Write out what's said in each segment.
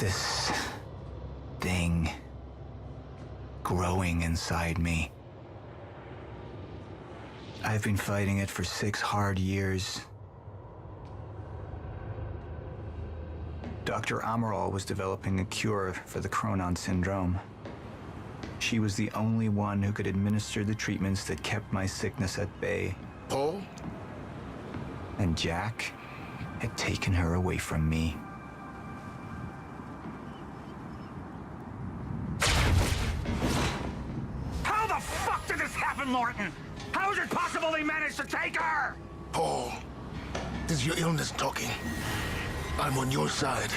This thing growing inside me. I've been fighting it for 6 hard years. Dr. Amaral was developing a cure for the Chronon syndrome. She was the only one who could administer the treatments that kept my sickness at bay. Paul? And Jack had taken her away from me. How the fuck did this happen, Morton? How is it possible they managed to take her? Paul, this is your illness talking. I'm on your side.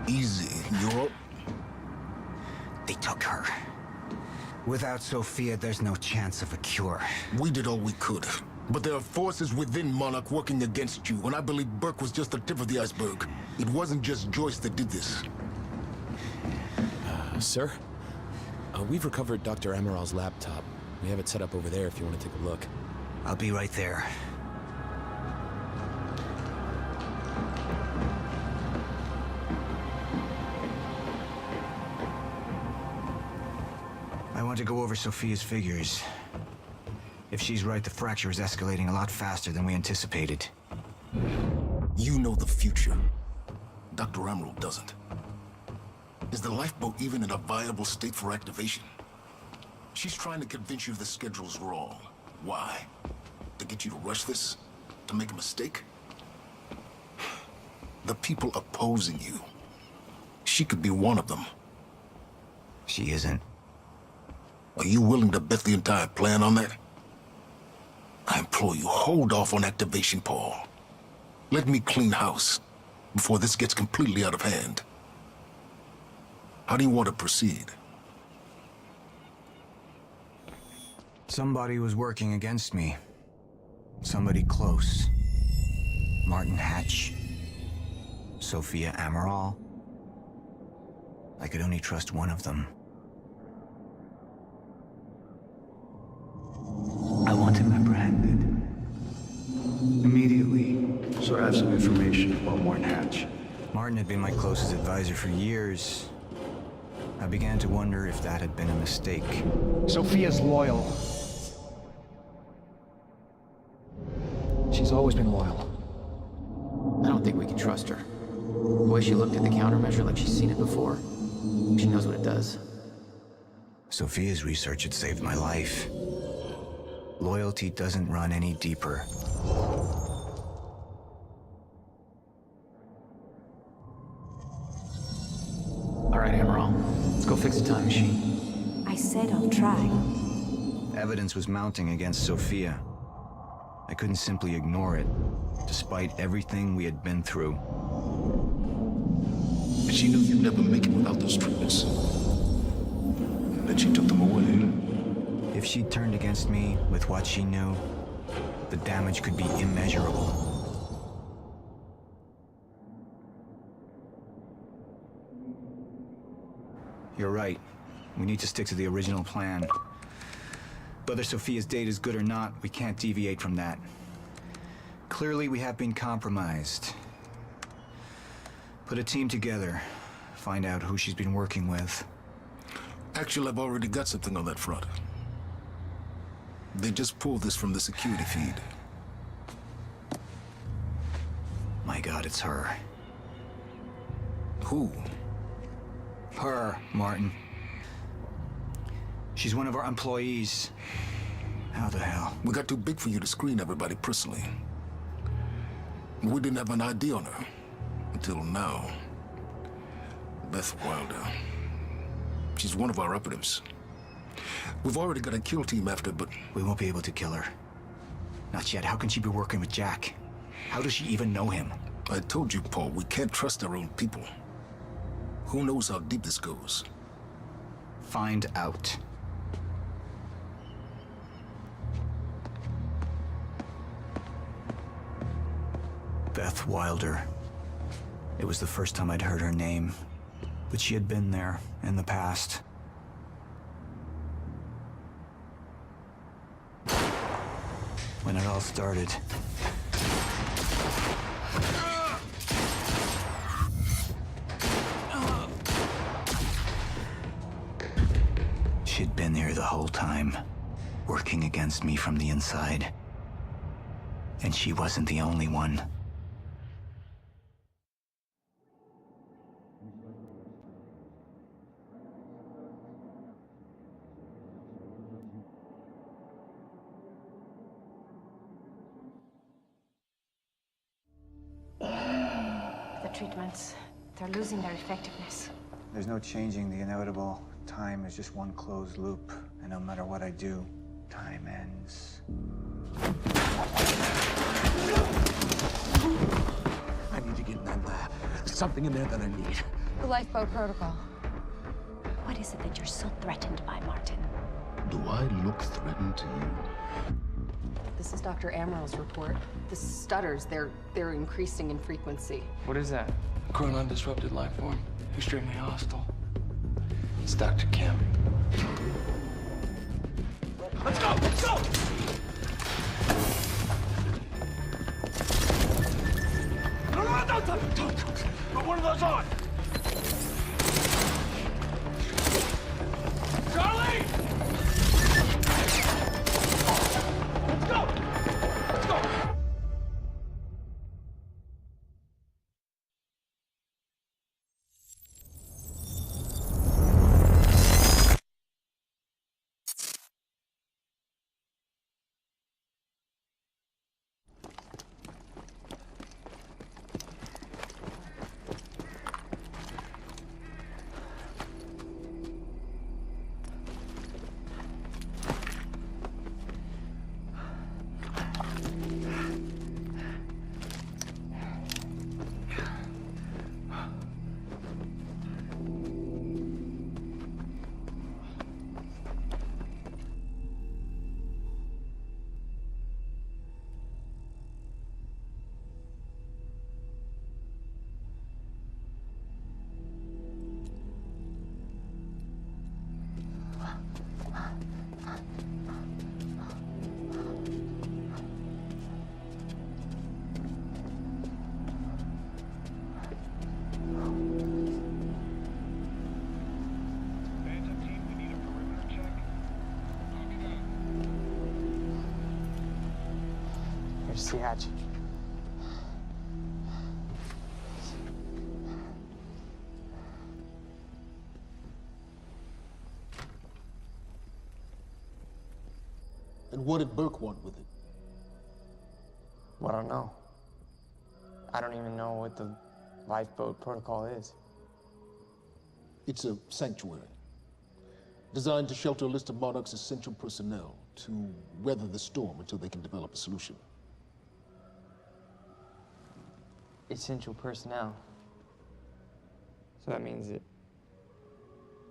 Easy, you're... They took her. Without Sophia, there's no chance of a cure. We did all we could. But there are forces within Monarch working against you, and I believe Burke was just the tip of the iceberg. It wasn't just Joyce that did this. Sir? We've recovered Dr. Amaral's laptop. We have it set up over there if you want to take a look. I'll be right there. I want to go over Sophia's figures. If she's right, the fracture is escalating a lot faster than we anticipated. You know the future. Dr. Amaral doesn't. Is the lifeboat even in a viable state for activation? She's trying to convince you the schedule's wrong. Why? To get you to rush this? To make a mistake? The people opposing you. She could be one of them. She isn't. Are you willing to bet the entire plan on that? I implore you, hold off on activation, Paul. Let me clean house before this gets completely out of hand. How do you want to proceed? Somebody was working against me. Somebody close. Martin Hatch. Sophia Amaral. I could only trust one of them. I want him apprehended. Immediately. So I have some information about Martin Hatch. Martin had been my closest advisor for years. I began to wonder if that had been a mistake. Sophia's loyal. She's always been loyal. I don't think we can trust her. The way she looked at the countermeasure like she's seen it before. She knows what it does. Sophia's research had saved my life. Loyalty doesn't run any deeper. All right, Amaral. Let's go fix the time machine. I said I'll try. Evidence was mounting against Sophia. I couldn't simply ignore it, despite everything we had been through. And she knew you'd never make it without those treatments. And then she took them away. If she turned against me with what she knew, the damage could be immeasurable. You're right. We need to stick to the original plan. Whether Sophia's date is good or not, we can't deviate from that. Clearly, we have been compromised. Put a team together. Find out who she's been working with. Actually, I've already got something on that front. They just pulled this from the security feed. My God, it's her. Who? Her, Martin. She's one of our employees. How the hell? We got too big for you to screen everybody personally. We didn't have an ID on her. Until now. Beth Wilder. She's one of our operatives. We've already got a kill team after, but... We won't be able to kill her. Not yet. How can she be working with Jack? How does she even know him? I told you, Paul, we can't trust our own people. Who knows how deep this goes? Find out. Beth Wilder. It was the first time I'd heard her name, but she had been there in the past. when it all started. She'd been there the whole time, working against me from the inside. And she wasn't the only one. The treatments, they're losing their effectiveness. There's no changing the inevitable. Time is just one closed loop, and no matter what I do, time ends. I need to get in that lab. There's something in there that I need. The lifeboat protocol. What is it that you're so threatened by, Martin? Do I look threatened to you? This is Dr. Amaril's report. The stutters, they're increasing in frequency. What is that? Chronon disrupted life form. Extremely hostile. It's Dr. Kim. Let's go! Let's go! No, don't. Put one of those on! Charlie! Let's go! Let's go! Here's the hatch. And what did Burke want with it? Well, I don't know. I don't even know what the lifeboat protocol is. It's a sanctuary, designed to shelter a list of Monarch's essential personnel to weather the storm until they can develop a solution. Essential personnel. So that means that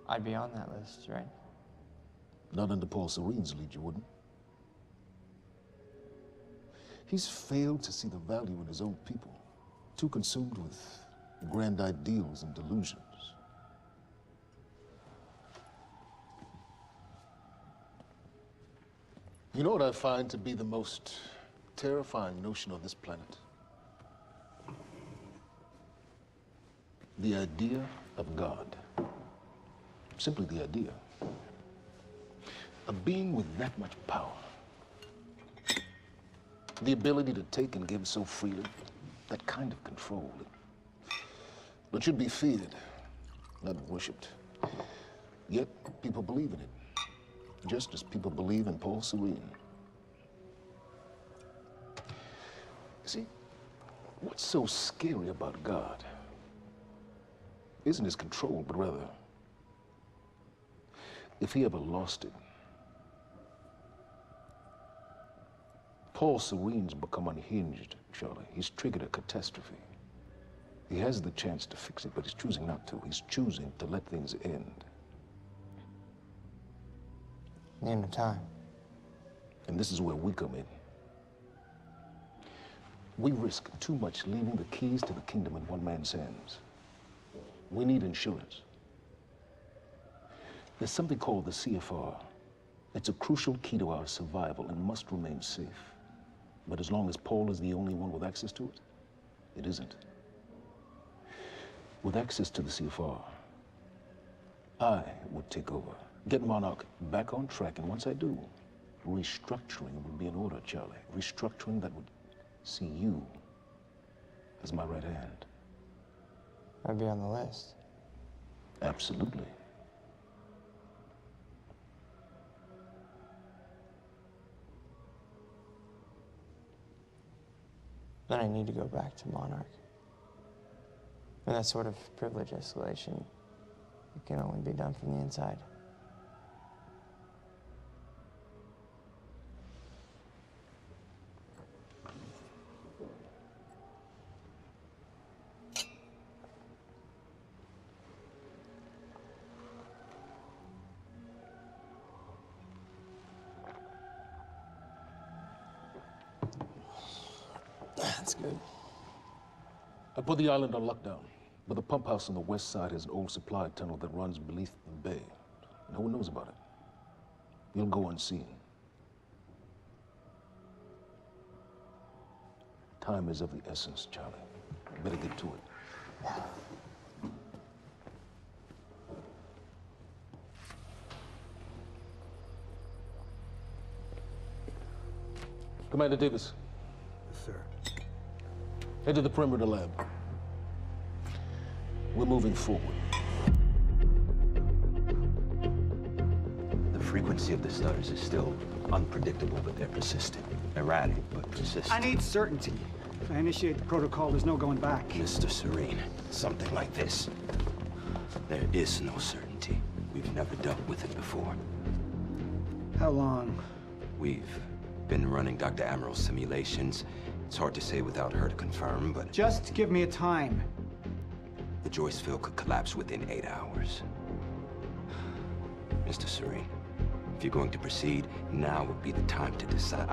I'd be on that list, right? Not under Paul Serene's lead, you wouldn't. He's failed to see the value in his own people, too consumed with grand ideals and delusions. You know what I find to be the most terrifying notion on this planet? The idea of God. Simply the idea. A being with that much power. The ability to take and give so freely. That kind of control. But should be feared, not worshipped. Yet, people believe in it. Just as people believe in Paul Serene. See, what's so scary about God isn't his control, but rather, if he ever lost it. Paul Serene's become unhinged, Charlie. He's triggered a catastrophe. He has the chance to fix it, but he's choosing not to. He's choosing to let things end. The end of time. And this is where we come in. We risk too much leaving the keys to the kingdom in one man's hands. We need insurance. There's something called the CFR. It's a crucial key to our survival and must remain safe. But as long as Paul is the only one with access to it, it isn't. With access to the CFR, I would take over, get Monarch back on track, and once I do, restructuring would be in order, Charlie. Restructuring that would see you as my right hand. I'd be on the list. Absolutely. Then I need to go back to Monarch. And that sort of privilege escalation, it can only be done from the inside. That's good. I put the island on lockdown, but the pump house on the west side has an old supply tunnel that runs beneath the bay. No one knows about it. You'll go unseen. Time is of the essence, Charlie. Better get to it. Commander Davis. Sir. Head to the perimeter lab. We're moving forward. The frequency of the stutters is still unpredictable, but they're persistent. Erratic, but persistent. I need certainty. If I initiate the protocol, there's no going back. Mr. Serene, something like this. There is no certainty. We've never dealt with it before. How long? We've been running Dr. Amaril's simulations. It's hard to say without her to confirm, but Just give me a time. the Joyce field could collapse within 8 hours. Mr. Serene, if you're going to proceed, now would be the time to decide.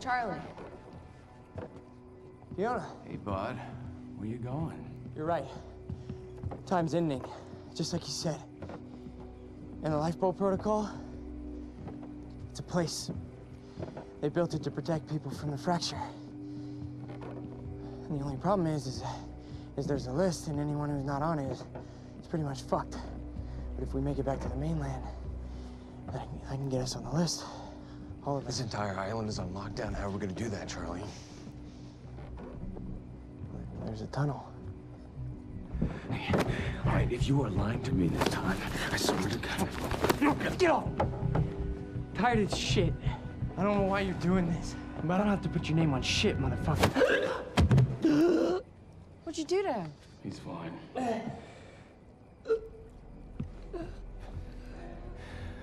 Charlie. Fiona, Hey, bud. Where you going? you're right. Time's ending, just like you said. And the lifeboat protocol, it's a place. They built it to protect people from the fracture. And the only problem is there's a list, and anyone who's not on it is pretty much fucked. But if we make it back to the mainland, I can get us on the list. All of us. This entire island is on lockdown. How are we gonna do that, Charlie? There's a tunnel. Hey, all right, if you are lying to me this time, I swear to God. Get off! Tired of this shit. I don't know why you're doing this, but I don't have to put your name on shit, motherfucker. What'd you do to him? He's fine.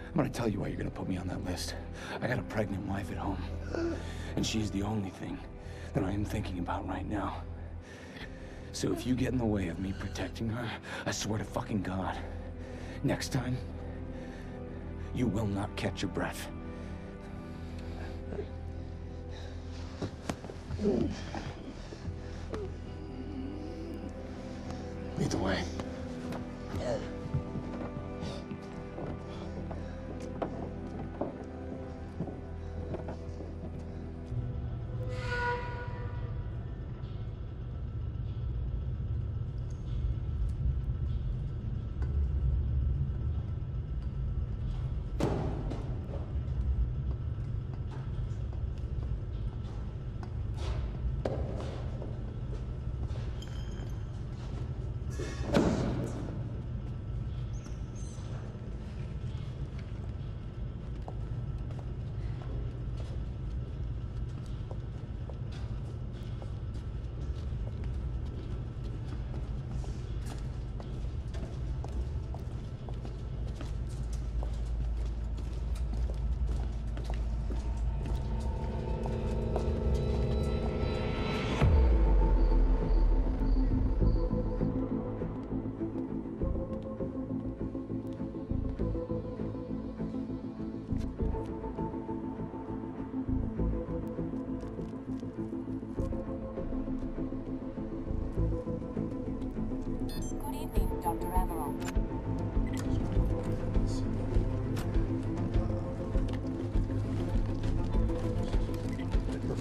I'm gonna tell you why you're gonna put me on that list. I got a pregnant wife at home, and she's the only thing that I am thinking about right now. So if you get in the way of me protecting her, I swear to fucking God, next time, you will not catch your breath. Lead the way.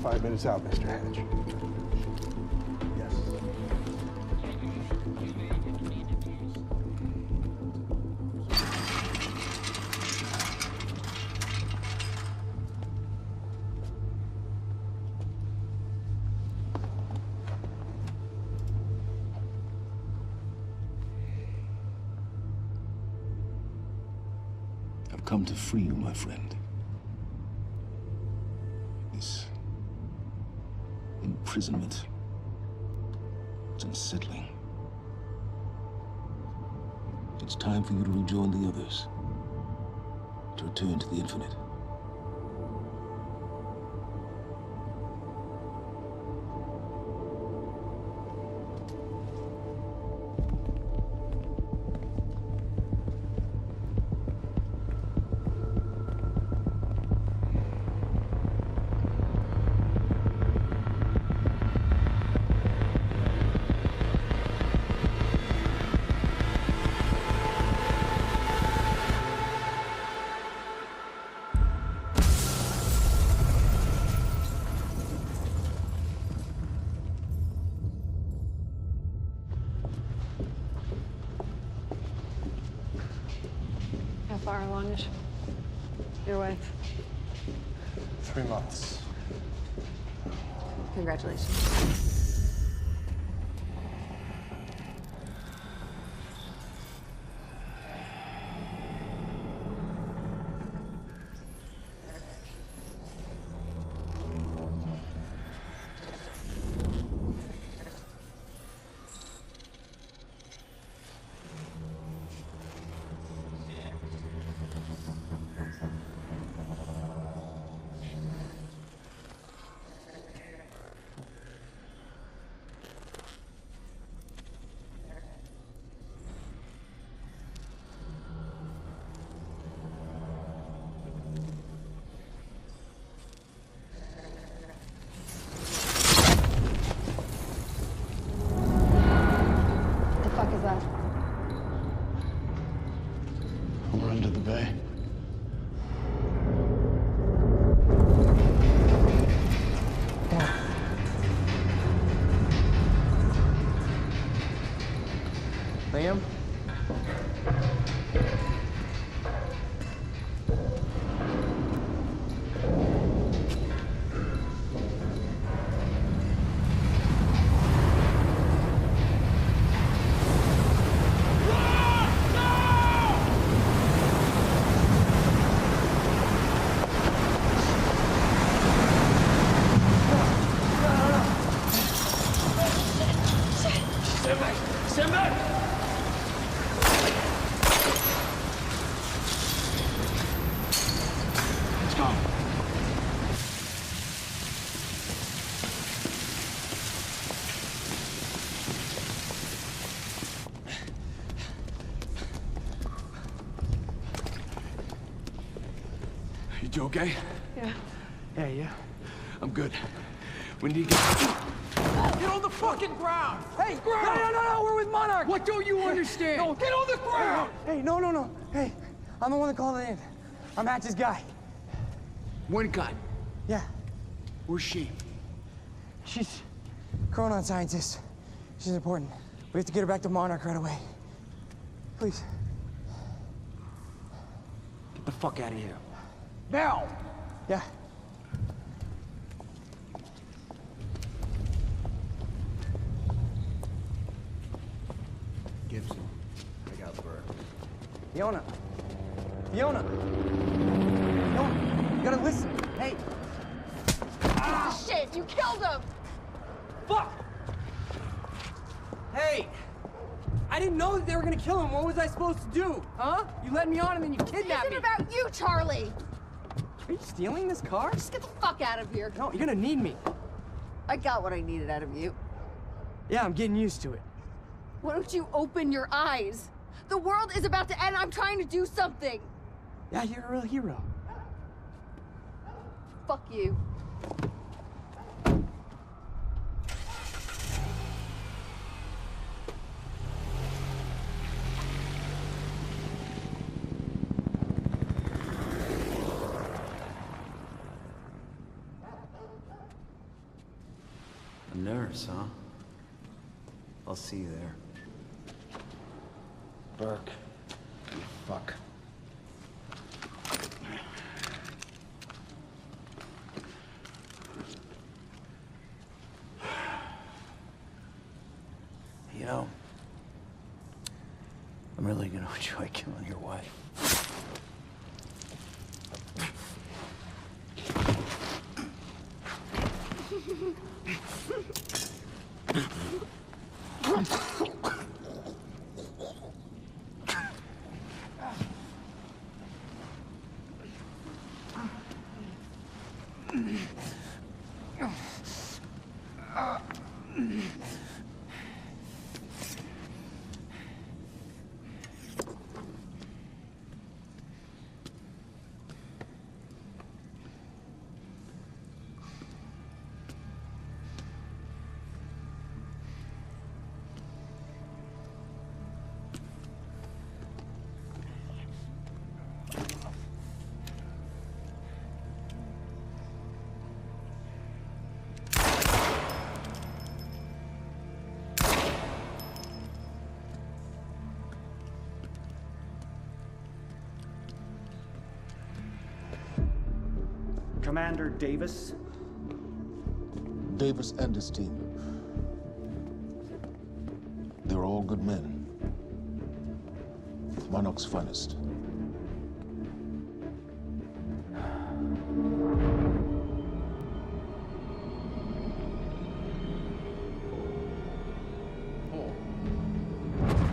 5 minutes out, Mr. Hatch. Yes. I've come to free you, my friend. This imprisonment, it's unsettling. It's time for you to rejoin the others, to return to the infinite. How far along is your wife? 3 months. Congratulations. We're under the bay. Liam? Stand back! It's gone. You okay? Yeah. Yeah, yeah. I'm good. When do you get... Get on the fucking ground! Hey, no, we're with Monarch! What don't you understand? No, get on the ground! Hey, no. Hey, I'm the one that called it in. I'm Hatch's guy. Wincott. Yeah, Where's she? she's Chronon scientist. She's important. We have to get her back to Monarch right away. Please. Get the fuck out of here. Now! Yeah. Gibson, I got Burke. Fiona, you gotta listen. Hey. Shit, you killed him! Fuck! Hey! I didn't know that they were gonna kill him. What was I supposed to do? Huh? You led me on and then you kidnapped me. It's about you, Charlie! Are you stealing this car? Just get the fuck out of here. No, you're gonna need me. I got what I needed out of you. Yeah, I'm getting used to it. Why don't you open your eyes? The world is about to end. I'm trying to do something. Yeah, you're a real hero. Fuck you. nurse, huh? I'll see you there. Burke. Fuck. You know, I'm really gonna enjoy killing your wife. Commander Davis? Davis and his team. They're all good men. Monarch's finest.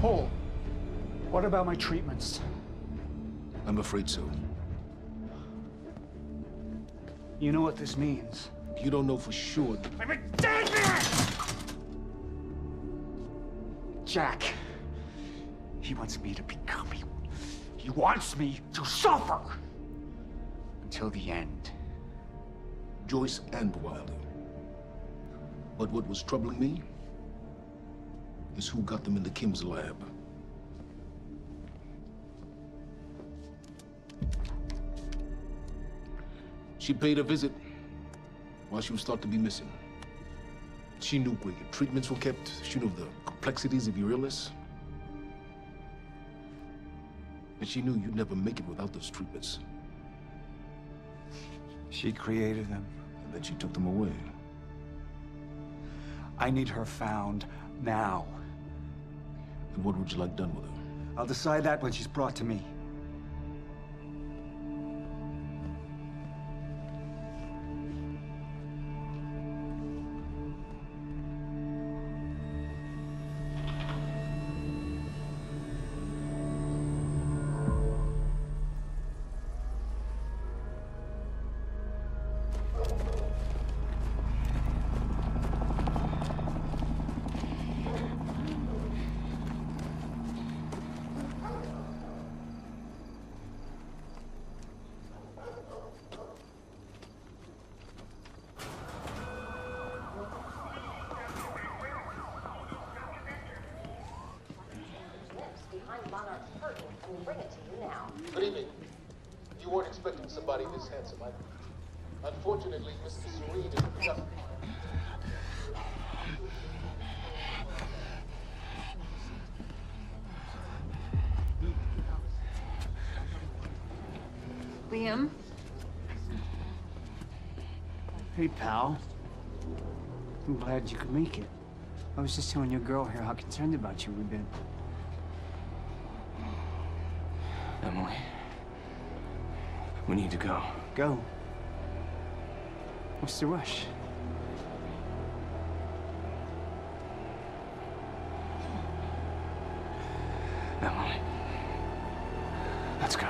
Paul, what about my treatments? I'm afraid so. You know what this means? You don't know for sure. I'm a dead man! Jack, he wants me to become you. He wants me to suffer until the end. Joyce and Wilder. But what was troubling me is who got them into Kim's lab. She paid a visit while she was thought to be missing. She knew where your treatments were kept. She knew the complexities of your illness. And she knew you'd never make it without those treatments. She created them. And then she took them away. I need her found now. And what would you like done with her? I'll decide that when she's brought to me. Good evening. You weren't expecting somebody this handsome, unfortunately, Mr. Serene is just... Liam? Hey, pal. I'm glad you could make it. I was just telling your girl here how concerned about you we've been. Emily, we need to go. Go. What's the rush? Emily, let's go.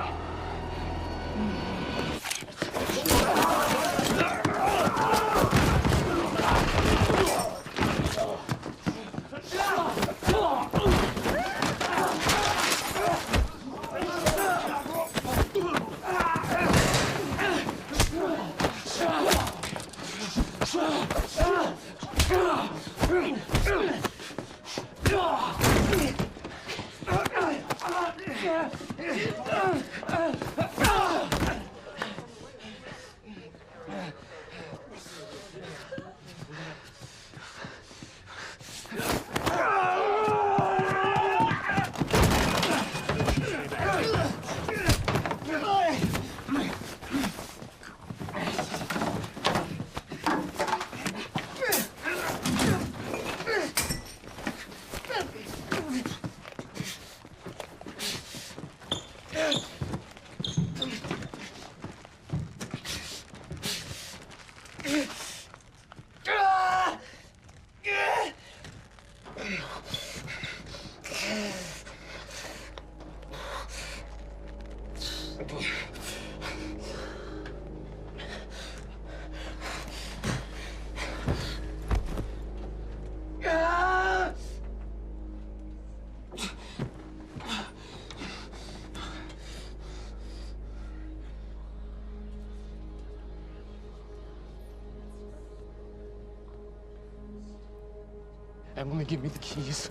Emily, give me the keys.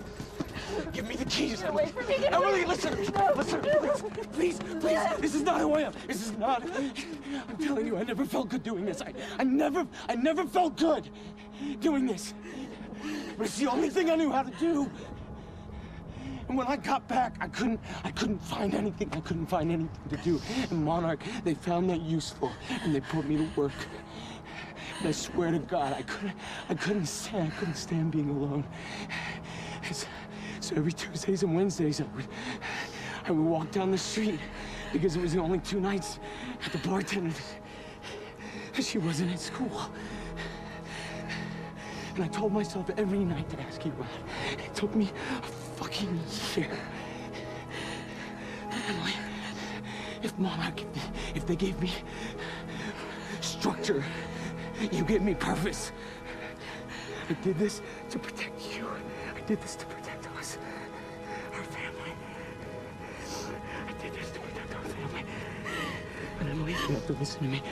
Give me the keys. Get away from me. Get away Emily, from me. listen, please, this is not who I am. This is not. I'm telling you, I never felt good doing this. I never felt good doing this. But it's the only thing I knew how to do. And when I got back, I couldn't find anything. I couldn't find anything to do. And Monarch, they found that useful, and they put me to work. And I swear to God, I couldn't stand being alone. So every Tuesdays and Wednesdays, I would walk down the street because it was the only 2 nights at the bartender. She wasn't at school. And I told myself every night to ask you out. It took me a fucking year. Emily, if Monarch, if they gave me structure, you gave me purpose. I did this to protect you. I did this to protect us, our family. I did this to protect our family. And Emily, you have to listen to me.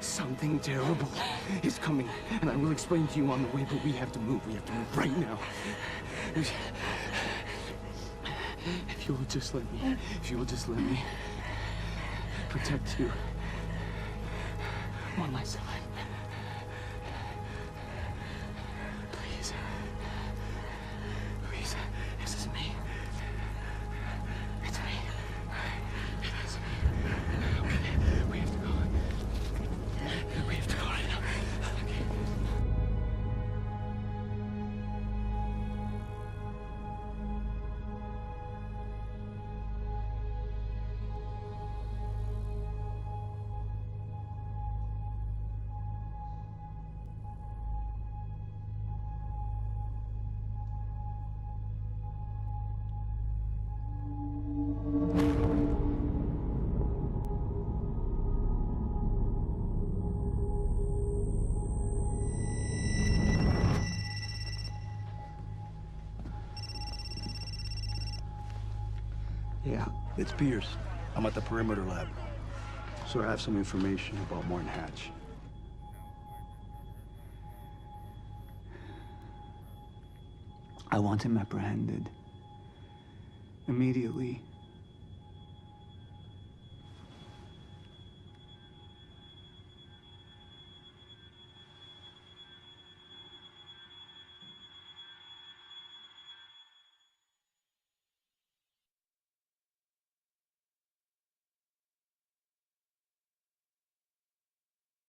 Something terrible is coming, and I will explain to you on the way, but we have to move. We have to move right now. If you will just let me protect you one last time. Please. Please. This is me. It's me. It is me. Okay. We have to go. We have to go right now. Okay. Yeah, it's Pierce. I'm at the perimeter lab. So I have some information about Martin Hatch. I want him apprehended. Immediately.